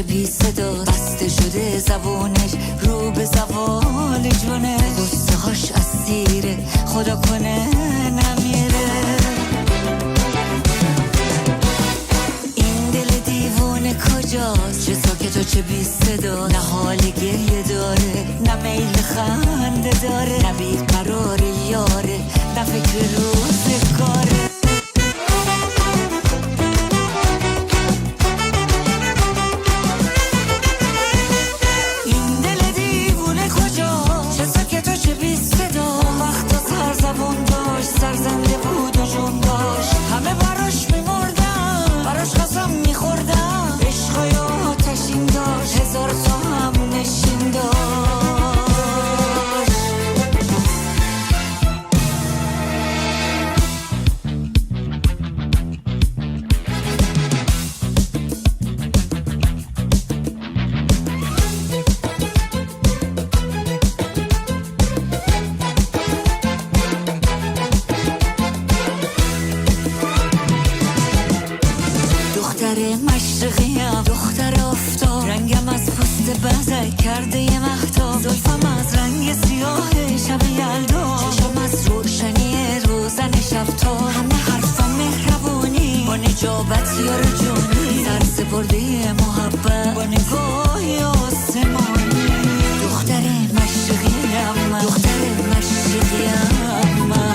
بی صدا، بسته شده زبونش رو به زوال جونه، غصه هاش اسیره خدا کنه نمیره. این دل دیوونه کجاست؟ چه ساکت و چه بی صدا، نه حال گریه داره نه میل خنده داره، نه بیقرار یاره نه فکر روزگاره. سرزنده بود و جون داشت، همه براش میمردن، براش قسم میخوردن، عشقای آتشین داشت، هزار تا هم نشین داشت. دختر مشرقیم، دختر آفتاب، رنگم از پوست بزک کرده یه مهتاب، زلفم از رنگ سیاه شب یلدا، چشم از روشنی روزن شبتاب، همه حرفم مهربونی با نجابت یار جونی، سر سپرده محبت با نگاهی آسمانی. دختر مشرقیم من، دختر مشرقیم من.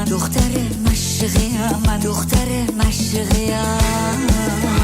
دختر مشرقیم من، دختر مشرقیم.